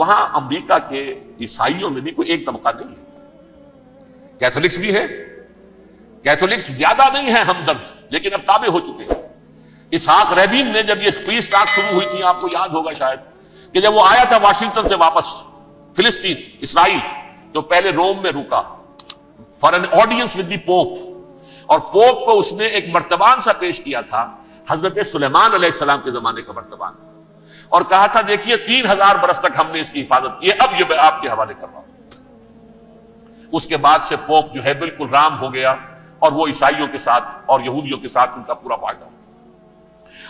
وہاں امریکہ کے عیسائیوں میں بھی کوئی ایک طبقہ نہیں ہے، کیتھولکس بھی ہے، کیتھولکس زیادہ نہیں ہے ہمدرد، لیکن اب تابع ہو چکے ہیں۔ اسحاق رابین نے جب یہ پیس ٹاک شروع ہوئی تھی، آپ کو یاد ہوگا شاید، کہ جب وہ آیا تھا واشنگٹن سے واپس فلسطین اسرائیل، تو پہلے روم میں رکا for an audience with the pope, اور پوپ کو اس نے ایک مرتبان سا پیش کیا تھا، حضرت سلیمان علیہ السلام کے زمانے کا مرتبان، اور کہا تھا دیکھیے 3000 برس تک ہم نے اس کی حفاظت کی ہے، اب یہ میں آپ کے حوالے کر رہا ہوں۔ اس کے بعد سے پوپ جو ہے بالکل رام ہو گیا، اور وہ عیسائیوں کے ساتھ اور یہودیوں کے ساتھ ان کا پورا معاہدہ۔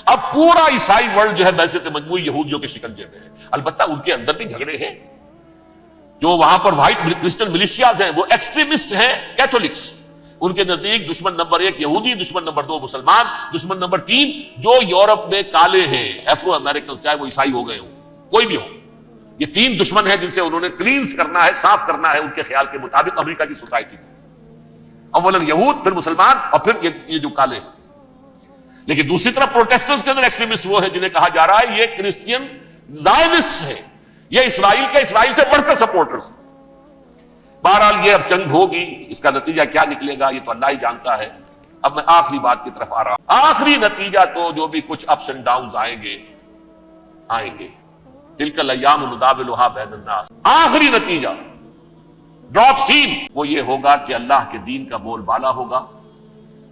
اب پورا عیسائی ورلڈ جو ہے ویسے تو مجموعی یہودیوں کے شکنجے میں ہے، البتہ ان کے اندر بھی جھگڑے ہیں۔ جو وہاں پر وائٹ کرسچن ملیشیاز ہیں وہ ایکسٹریمسٹ ہیں کیتھولکس، ان کے نزدیک دشمن نمبر 1 یہودی، دشمن نمبر 2 مسلمان، دشمن نمبر 3 جو یورپ میں کالے ہیں، افرو امریکن، چاہے وہ عیسائی ہو گئے ہوں کوئی بھی ہو، یہ 3 دشمن ہیں جن سے انہوں نے کلینز کرنا ہے، صاف کرنا ہے ان کے خیال کے مطابق امریکہ کی سوسائٹی میں، اولاً یہود، پھر مسلمان، اور پھر یہ جو کالے ہیں۔ لیکن دوسری طرف پروٹیسٹنٹس کے اندر ایکسٹریمسٹ وہ ہیں جنہیں کہا جا رہا ہے یہ کرسچین زائنسٹ ہے، یہ اسرائیل سے بڑھ کر سپورٹرز۔ بہرحال یہ اب جنگ ہوگی، اس کا نتیجہ کیا نکلے گا یہ تو اللہ ہی جانتا ہے۔ اب میں آخری بات کی طرف آ رہا ہوں۔ آخری نتیجہ تو جو بھی کچھ اپس اینڈ ڈاؤنز آئیں گے، تلک الایام نداولھا بین الناس، آخری نتیجہ ڈراپ سین وہ یہ ہوگا کہ اللہ کے دین کا بول بالا ہوگا،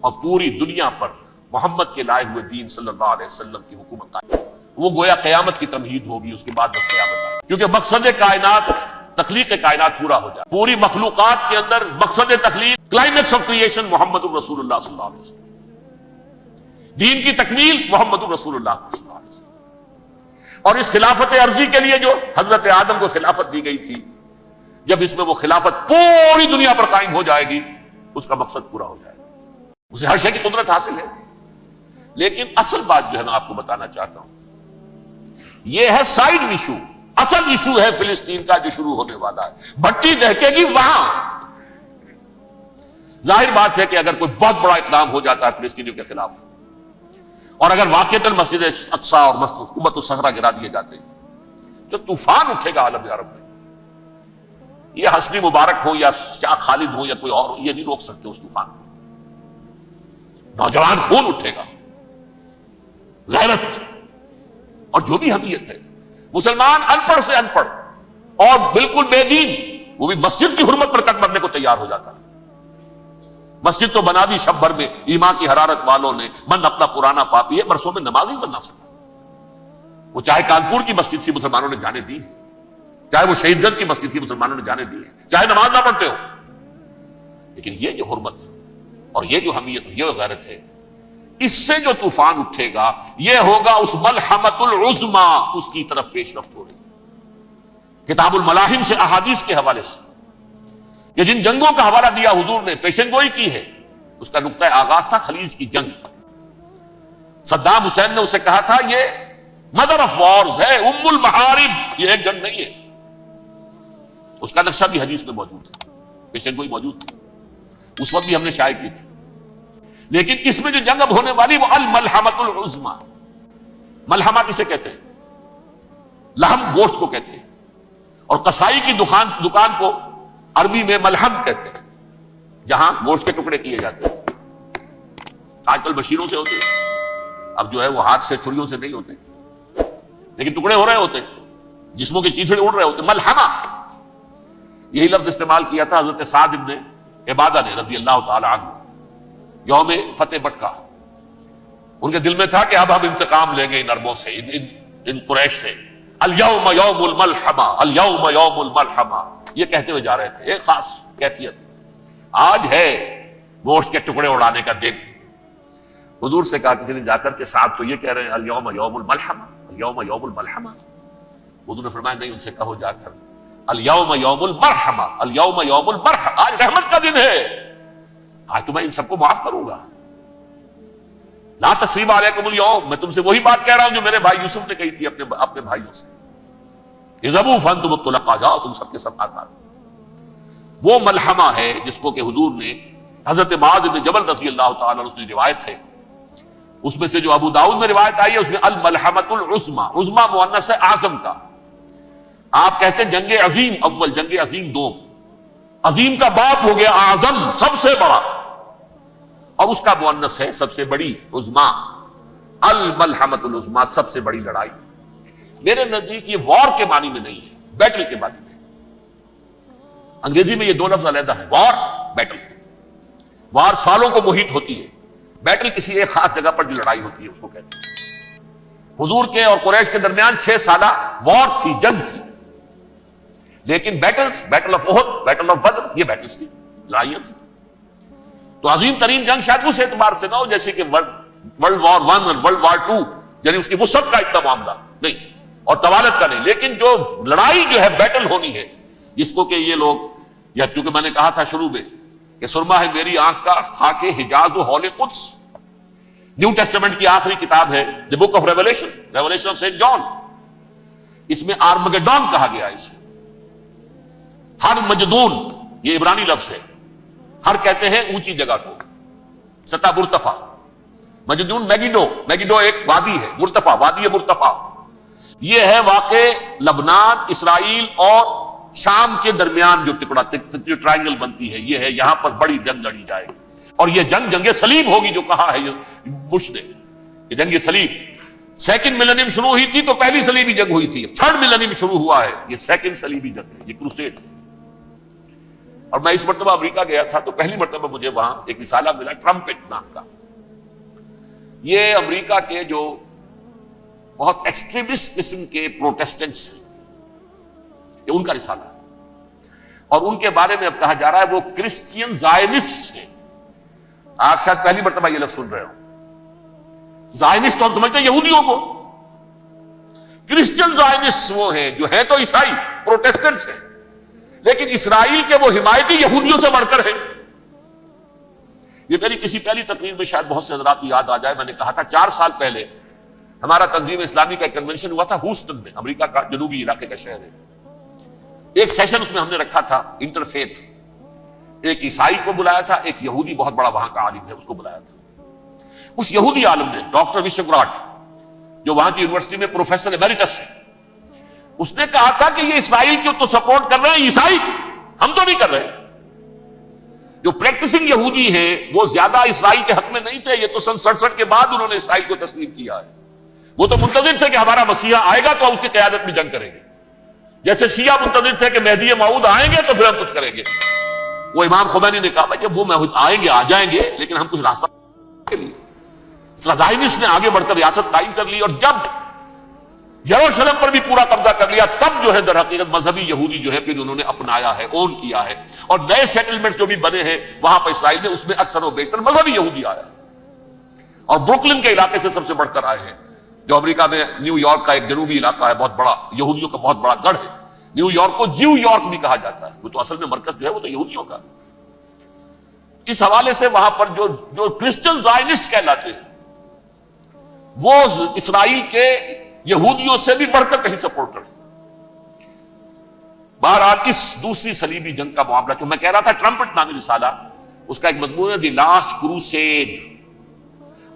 اور پوری دنیا پر محمد کے لائے ہوئے دین صلی اللہ علیہ وسلم کی حکومت آئے، وہ گویا قیامت کی تمہید ہوگی، اس کے بعد بس قیامت آئے، کیونکہ مقصد کائنات، تخلیق کائنات پورا ہو جائے، پوری مخلوقات کے اندر مقصد تخلیق، کلائمیکس آف کریشن محمد الرسول اللہ صلی اللہ علیہ وسلم، دین کی تکمیل محمد الرسول اللہ صلی اللہ علیہ وسلم۔ اور اس خلافت عرضی کے لیے جو حضرت آدم کو خلافت دی گئی تھی، جب اس میں وہ خلافت پوری دنیا پر قائم ہو جائے گی، اس کا مقصد پورا ہو جائے گا، اسے ہر شے کی قدرت حاصل ہے۔ لیکن اصل بات جو ہے میں آپ کو بتانا چاہتا ہوں، یہ ہے سائیڈ ایشو، اصل ایشو ہے فلسطین کا جو شروع ہونے والا ہے، بھٹی دہکے گی وہاں۔ ظاہر بات ہے کہ اگر کوئی بہت بڑا اقدام ہو جاتا ہے فلسطینیوں کے خلاف، اور اگر واقعتاً مسجد اقصی اور قبۃ الصخرہ گرا دیے جاتے ہیں، تو طوفان اٹھے گا عالم عرب میں۔ یہ حسنی مبارک ہو یا شاہ خالد ہو یا کوئی اور ہو، یہ نہیں روک سکتے اس طوفان کو۔ نوجوان خون اٹھے گا، غیرت اور جو بھی حمیت ہے۔ مسلمان ان پڑھ سے ان پڑھ اور بالکل بے دین، وہ بھی مسجد کی حرمت پر کٹ مرنے کو تیار ہو جاتا ہے۔ مسجد تو بنا دی شب بھر میں ایمان کی حرارت والوں نے، من اپنا پرانا پاپی ہے، برسوں میں نماز ہی بننا سکا۔ وہ چاہے کانپور کی مسجد تھی مسلمانوں نے جانے دی ہے، چاہے وہ شہید گنج کی مسجد تھی مسلمانوں نے جانے دی ہے، چاہے نماز نہ پڑھتے ہو، لیکن یہ جو حرمت اور یہ جو حمیت، یہ غیرت ہے، اس سے جو طوفان اٹھے گا یہ ہوگا اس ملحمۃ العظما، اس کی طرف پیش رفت ہو رہی۔ کتاب الملاحم سے احادیث کے حوالے سے یہ جن جنگوں کا حوالہ دیا حضور نے، پیشن گوئی کی ہے، اس کا نقطہ آغاز تھا خلیج کی جنگ۔ صدام حسین نے اسے کہا تھا یہ مدر آف وارز ہے، ام المحارب، یہ ایک جنگ نہیں ہے۔ اس کا نقشہ بھی حدیث میں موجود تھا، پیشن گوئی موجود تھی، اس وقت بھی ہم نے شائع کی تھی۔ لیکن اس میں جو جنگ اب ہونے والی وہ الملحمۃ العظما۔ ملحمہ کسے کہتے ہیں؟ لحم گوشت کو کہتے ہیں، اور قصائی کی دکان کو عربی میں ملحم کہتے ہیں، جہاں گوشت کے ٹکڑے کیے جاتے ہیں۔ آج کل مشینوں سے ہوتے ہیں، اب جو ہے وہ ہاتھ سے چھریوں سے نہیں ہوتے، لیکن ٹکڑے ہو رہے ہوتے، جسموں کے چیتھڑے اڑ رہے ہوتے، ملحمہ۔ یہی لفظ استعمال کیا تھا حضرت سعد ابن عبادہ نے رضی اللہ تعالی عنہ یوم فتح مکہ۔ ان کے دل میں تھا کہ اب ہم انتقام لیں گے ان عربوں سے، ان قریش سے۔ الیوم یوم الملحمہ، الیوم یوم الملحمہ، یہ کہتے ہوئے جا رہے تھے، ایک خاص کیفیت، آج ہے گوشت کے ٹکڑے اڑانے کا دن۔ حضور سے کہا کسی نے جا کر کے ساتھ تو یہ کہہ رہے ہیں الیوم یوم الملحمہ، الیوم یوم الملحمہ۔ حضور نے فرمایا نہیں، ان سے کہو جا کر الیوم یوم المرحمہ، الیوم یوم المرحمہ، آج رحمت کا دن ہے، آج تو میں ان سب کو معاف کروں گا۔ لا تثریب علیکم اليوم، میں تم سے وہی بات کہہ رہا ہوں جو میرے بھائی یوسف نے کہی تھی اپنے بھائیوں سے، اذهبوا فانتم الطلقاء، جاؤ تم سب کے سب آزاد۔ وہ ملحمہ ہے جس کو کہ حضور نے حضرت معاذ بن جبل رضی اللہ تعالیٰ عنہ کی روایت ہے، اس میں سے جو ابو داؤد میں روایت آئی ہے اس میں الملحمۃ العظما، عظما مؤنث ہے اعظم کا، آپ کہتے ہیں جنگ عظیم اول، جنگ عظیم دوم، عظیم کا باپ ہو گیا اعظم، سب سے بڑا، اور اس کا مؤنث ہے سب سے بڑی، عظما، الملحمۃ العظما، سب سے بڑی لڑائی۔ میرے نزدیک یہ وار کے معنی میں نہیں ہے، بیٹل کے معنی میں۔ انگریزی میں یہ دو لفظ علیحدہ ہیں، وار، بیٹل۔ وار سالوں کو محیط ہوتی ہے، بیٹل کسی ایک خاص جگہ پر جو لڑائی ہوتی ہے اس کو کہتے ہیں۔ حضور کے اور قریش کے درمیان 6 سالہ وار تھی، جنگ تھی، لیکن battles, battle of Uhud, battle of Badr, یہ بیٹلز تھی، لڑائیاں تھی۔ تو عظیم ترین جنگ شاید اس اعتبار سے نہ ہو جیسے کہ ورلڈ وار 1 اور ورلڈ وار 2، یعنی اس کی وسعت کا اتنا معاملہ نہیں اور طوالت کا نہیں، لیکن جو لڑائی جو ہے بیٹل ہونی ہے، جس کو کہ یہ لوگ، یا چونکہ میں نے کہا تھا شروع میں کہ سرما ہے میری آنکھ کا خاک حجاز و ہول قدس، نیو ٹیسٹمنٹ کی آخری کتاب ہے the book of revelation, revelation of saint John, اس میں آرمگیڈون کہا گیا ہے اسے۔ ہر مجدون، یہ عبرانی لفظ ہے، ہر کہتے ہیں اونچی جگہ کو، سطح مرتفع، مجدون میگیڈو، میگیڈو ایک وادی ہے، مرتفع، وادی مرتفع، یہ ہے واقع لبنان، اسرائیل اور شام کے درمیان جو ٹکڑا، جو ٹرائنگل بنتی ہے، یہ ہے، یہاں پر بڑی جنگ لڑی جائے گی، اور یہ جنگ جنگ صلیب ہوگی جو کہا ہے بش نے، یہ جنگ صلیب۔ سیکنڈ ملینیم شروع ہوئی تھی تو پہلی صلیبی جنگ ہوئی تھی، تھرڈ ملینیم شروع ہوا ہے، یہ سیکنڈ صلیبی جنگ ہے، یہ کروسیڈ ہے۔ اور میں اس مرتبہ امریکہ گیا تھا تو پہلی مرتبہ مجھے وہاں ایک رسالہ ملا ٹرمپٹ نام کا، یہ امریکہ کے جو بہت ایکسٹریمسٹ قسم کے پروٹیسٹنٹس ہیں، یہ ان کا رسالہ ہے، اور ان کے بارے میں اب کہا جا رہا ہے وہ کرسچین زائنسٹ ہیں۔ آپ شاید پہلی مرتبہ یہ لفظ سن رہے ہو، زائنسٹ تو ہم سمجھتے ہیں یہودیوں کو، کرسچین زائنسٹ وہ ہیں جو ہیں تو عیسائی پروٹیسٹنٹس ہیں، لیکن اسرائیل کے وہ حمایتی یہودیوں سے بڑھ کر ہیں۔ یہ میری کسی پہلی تقریر میں شاید بہت سے حضرات کو یاد آ جائے، میں نے کہا تھا 4 سال پہلے ہمارا تنظیم اسلامی کا ایک کنونشن ہوا تھا ہوسٹن میں، امریکہ کا جنوبی علاقے کا شہر ہے۔ ایک سیشن اس میں ہم نے رکھا تھا انٹرفیتھ، ایک عیسائی کو بلایا تھا، ایک یہودی بہت بڑا وہاں کا عالم ہے اس کو بلایا تھا۔ اس یہودی عالم نے، ڈاکٹر وشگراٹ، جو وہاں کی یونیورسٹی میں پروفیسر ایمیریٹس ہے، اس نے کہا تھا کہ یہ اسرائیل کی تو سپورٹ کر رہے ہیں عیسائی، ہم تو نہیں کر رہے۔ جو پریکٹسنگ یہودی ہیں وہ زیادہ اسرائیل کے حق میں نہیں تھے، یہ تو سن 67 کے بعد انہوں نے اسرائیل کو تسلیم کیا ہے۔ وہ تو منتظر تھے کہ ہمارا مسیحا آئے گا تو ہم اس کی قیادت میں جنگ کریں گے، جیسے شیعہ منتظر تھے کہ مہدی موعود آئیں گے تو پھر ہم کچھ کریں گے۔ وہ امام خمینی نے کہا کہ وہ آئیں گے، آ جائیں گے، لیکن ہم کچھ راستہ کے لیے۔ زائنسٹ نے آگے بڑھ کر ریاست قائم کر لی، اور جب یروشلم پر بھی پورا قبضہ کر لیا تب جو ہے در حقیقت مذہبی یہودی جو ہے پھر انہوں نے اپنایا ہے، اون کیا ہے، اور نئے سیٹلمنٹس جو بھی بنے ہیں وہاں پر اسرائیل میں، اس میں اکثر و بیشتر مذہبی یہودی آیا، اور بروکلن کے علاقے سے سب سے بڑھ کر آئے ہیں، جو امریکہ میں نیو یارک کا ایک جنوبی علاقہ ہے، بہت بڑا یہودیوں کا بہت بڑا گڑھ ہے۔ نیو یارک کو جیو یارک بھی کہا جاتا ہے، وہ تو اصل میں مرکز جو ہے وہ تو یہودیوں کا۔ اس حوالے سے وہاں پر جو کرسچن زائنسٹ کہلاتے ہیں وہ اسرائیل کے یہودیوں سے بھی بڑھ کر کہیں سپورٹ کریں۔ بہرحال اس دوسری صلیبی جنگ کا معاملہ جو میں کہہ رہا تھا، ٹرمپٹ نامی رسالہ، اس کا ایک مضمون ہے دی لاسٹ کروسیڈ۔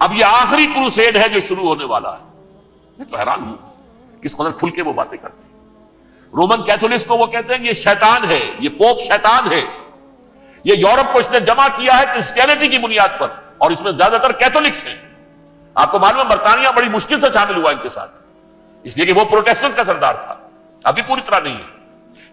اب یہ آخری کروسیڈ ہے جو شروع ہونے والا ہے۔ میں تو حیران ہوں کس قدر کھل کے وہ باتیں کرتے ہیں۔ رومن کیتھولکس کو وہ کہتے ہیں یہ شیطان ہے، یہ پوپ شیطان ہے، یہ یورپ کو اس نے جمع کیا ہے کرسچینٹی کی بنیاد پر، اور اس میں زیادہ تر کیتھولکس ہیں۔ آپ کو معلوم ہے برطانیہ بڑی مشکل سے شامل ہوا ان کے ساتھ، اس لیے کہ وہ پروٹیسٹنٹ کا سردار تھا، ابھی پوری طرح نہیں ہے۔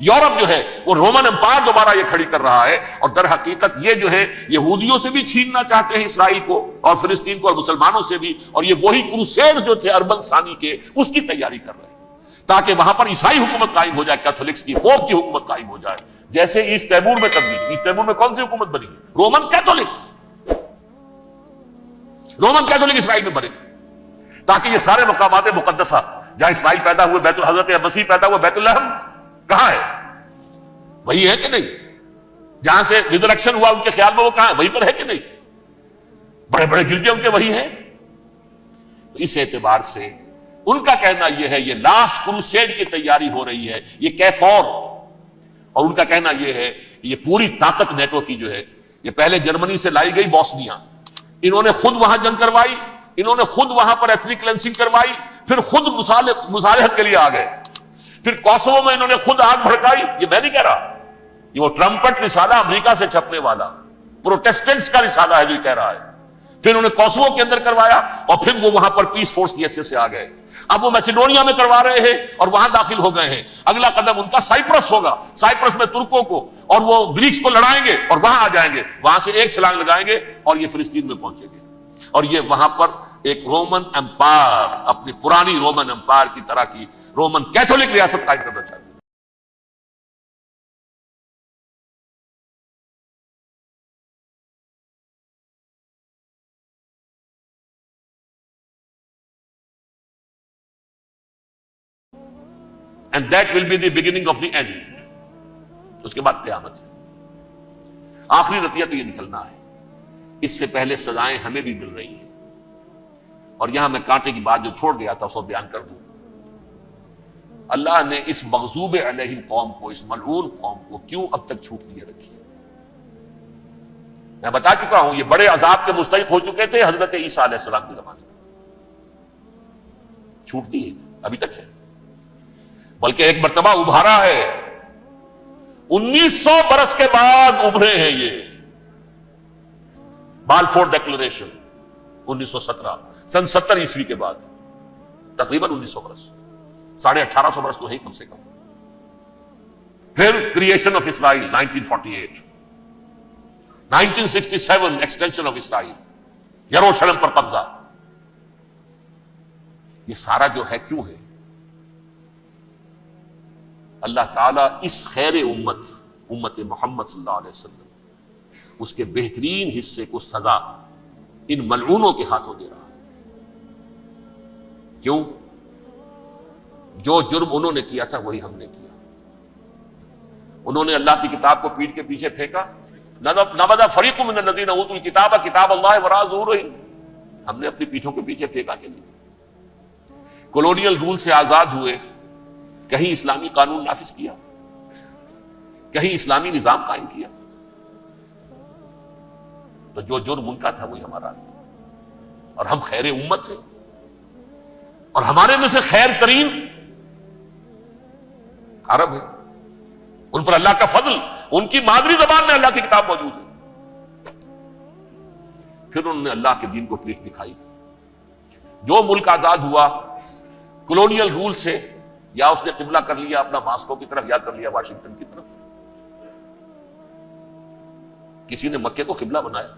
یورپ جو ہے وہ رومن امپائر دوبارہ یہ کھڑی کر رہا ہے، اور در حقیقت یہ جو ہے یہودیوں سے بھی چھیننا چاہتے ہیں اسرائیل کو اور فلسطین کو، اور مسلمانوں سے بھی، اور یہ وہی کروسیڈ جو تھے اربن ثانی کے، اس کی تیاری کر رہے ہیں تاکہ وہاں پر عیسائی حکومت قائم ہو جائے، کیتھولکس کی، پوپ کی حکومت قائم ہو جائے، جیسے ایسٹ تیمور میں تبدیلی۔ ایسٹ تیمور میں کون سی حکومت بنی ہے؟ رومن کیتھولک، رومن کیتھولک اسرائیل میں بنے، تاکہ یہ سارے مقامات مقدسہ جہاں اسرائیل پیدا ہوئے، بیت حضرت مسیح پیدا ہوئے، بیت الحم کہاں ہے؟ وہی ہے کہ نہیں؟ جہاں سے ریزریکشن ہوا ان کے خیال میں وہ کہاں ہے؟ وہیں پر ہے کہ نہیں؟ بڑے بڑے گرجے ان کے وہی ہیں۔ تو اس اعتبار سے ان کا کہنا یہ ہے یہ لاسٹ کروسیڈ کی تیاری ہو رہی ہے، یہ کیفور، اور ان کا کہنا یہ ہے کہ یہ پوری طاقت نیٹو کی جو ہے، یہ پہلے جرمنی سے لائی گئی بوسنیا، انہوں نے خود وہاں جنگ کروائی، انہوں نے خود وہاں پر ایتھنک کلینسنگ کروائی، پھر خود مصالحت کے لیے آ گئے، پھر کوسوو میں انہوں نے خود آگ بھڑکائی. یہ میں نہیں کہہ رہا، یہ وہ ٹرمپٹ رسالہ امریکہ سے چھپنے والا پروٹیسٹنٹس کا رسالہ ہے جو یہ کہہ رہا ہے. پھر انہوں نے کوسوو کے اندر کروایا اور پھر وہ وہاں پر پیس فورس کی حیثیت سے آ گئے. اب وہ میسیڈونیا میں کروا رہے ہیں اور وہاں داخل ہو گئے ہیں. اگلا قدم ان کا سائپرس ہوگا، سائپرس میں ترکوں کو اور وہ گریکس کو لڑائیں گے اور وہاں آ جائیں گے، وہاں سے ایک چھلانگ لگائیں گے اور یہ فلسطین میں پہنچیں گے. اور یہ وہاں پر ایک رومن امپائر، اپنی پرانی رومن امپائر کی طرح کی رومن کیتھولک ریاست قائم کرنا چاہتے ہیں. And that will be the beginning of the end. اس کے بعد قیامت ہے. آخری نتیجہ تو یہ نکلنا ہے. اس سے پہلے سزائیں ہمیں بھی مل رہی ہیں. اور یہاں میں کانٹے کی بات جو چھوڑ گیا تھا اس کو بیان کر دوں. اللہ نے اس مغضوب علیہم قوم کو، اس ملعون قوم کو کیوں اب تک چھوٹ دیے رکھی؟ میں بتا چکا ہوں یہ بڑے عذاب کے مستحق ہو چکے تھے حضرت عیسیٰ علیہ السلام کے زمانے میں. چھوٹ دی ہے ابھی تک ہے، بلکہ ایک مرتبہ ابھارا ہے. 1900 برس کے بعد ابھرے ہیں یہ. بالفور ڈیکلریشن 1917 سن 70 عیسوی کے بعد، تقریباً 1900 برس، 1850 برس تو ہے کم سے کم. پھر creation of Israel 1948، 1967 extension of Israel, Jerusalem پر قبضہ. یہ سارا جو ہے کیوں ہے؟ اللہ تعالیٰ اس خیر امت محمد صلی اللہ علیہ وسلم، اس کے بہترین حصے کو سزا ان ملعونوں کے ہاتھوں دے رہا ہے. کیوں؟ جو جرم انہوں نے کیا تھا وہی ہم نے کیا. انہوں نے اللہ کی کتاب کو پیٹھ کے پیچھے پھینکا. نبذ فریق من الذین اوتوا الکتاب کتاب اللہ وراء ظہورہم. ہم نے اپنی پیٹھوں کے پیچھے پھینکا کہ نہیں. کولونیل رول سے آزاد ہوئے، کہیں اسلامی قانون نافذ کیا، کہیں اسلامی نظام قائم کیا. تو جو جرم ان کا تھا وہی ہمارا ہے. اور ہم خیر امت ہیں، اور ہمارے میں سے خیر ترین عرب ہیں. ان پر اللہ کا فضل، ان کی مادری زبان میں اللہ کی کتاب موجود ہے. پھر انہوں نے اللہ کے دین کو پیٹھ دکھائی. جو ملک آزاد ہوا کولونیل رول سے، یا اس نے قبلہ کر لیا اپنا ماسکو کی طرف یا کر لیا واشنگٹن کی طرف. کسی نے مکے کو قبلہ بنایا.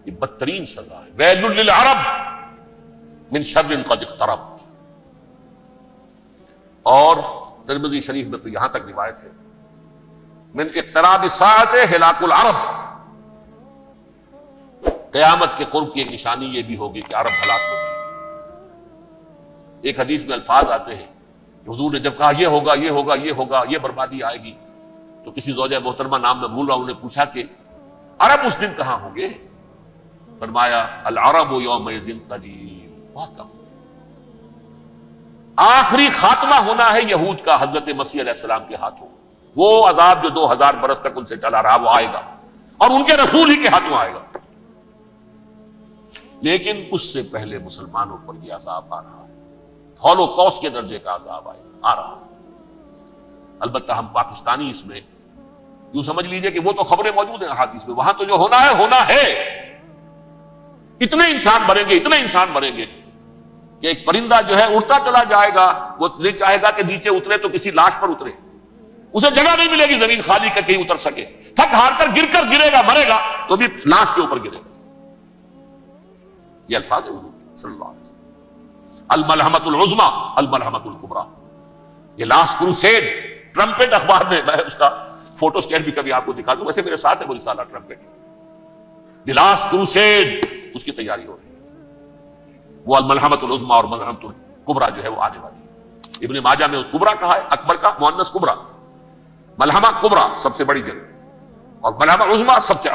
یہ بدترین سزا ہے. ویل للعرب من شر قد اقترب. اور ترمذی شریف میں تو یہاں تک روایت ہے من اقتراب الساعۃ ہلاک العرب. قیامت کے قرب کی ایک نشانی یہ بھی ہوگی کہ عرب ہلاک ہوگی. ایک حدیث میں الفاظ آتے ہیں کہ حضور نے جب کہا یہ ہوگا یہ ہوگا یہ ہوگا یہ بربادی آئے گی، تو کسی زوجہ محترمہ نام میں بھول رہا ہوں، انہوں نے پوچھا کہ عرب اس دن کہاں ہوں گے؟ فرمایا العرب یومئذ قلیل، بہت کم. آخری خاتمہ ہونا ہے یہود کا حضرت مسیح علیہ السلام کے ہاتھوں. وہ عذاب جو 2000 برس تک ان سے ٹلا رہا وہ آئے گا، اور ان کے رسول ہی کے ہاتھوں آئے گا. لیکن اس سے پہلے مسلمانوں پر یہ عذاب آ رہا ہے. ہولوکاسٹ کے درجے کا عذاب آ رہا ہے. البتہ ہم پاکستانی اس میں یوں سمجھ لیجئے کہ وہ تو خبریں موجود ہیں احادیث میں، وہاں تو جو ہونا ہے. اتنے انسان مریں گے، اتنے انسان مریں گے کہ ایک پرندہ جو ہے اڑتا چلا جائے گا، وہ نہیں چاہے گا کہ نیچے اترے تو کسی لاش پر اترے. اسے جگہ نہیں ملے گی زمین خالی کہ کہیں اتر سکے. تھک ہار کر گر کر گرے گا، مرے گا تو بھی لاش کے اوپر گرے گا. یہ الفاظ ہیں صلی اللہ علیہ وسلم. الملحمۃ العظمی الملحمۃ الکبریٰ. یہ لاسٹ کروسیڈ ٹرمپٹ اخبار میں، میں اس کا فوٹو اسٹیٹ بھی کبھی آپ کو دکھا دوں، ویسے میرے ساتھ ہے وہ رسالہ ٹرمپٹ. دی لاسٹ کروسیڈ اس کی تیاری ہو رہی ہے. وہ الملحمۃ العظمی اور ملحمۃ الکبریٰ جو ہے وہ آنے والی ہے. ابن ماجہ میں کبریٰ کہا ہے، اکبر کا مؤنث کبریٰ. ملحمہ کبریٰ سب سے بڑی جنگ، اور ملحمہ عظمی سب سے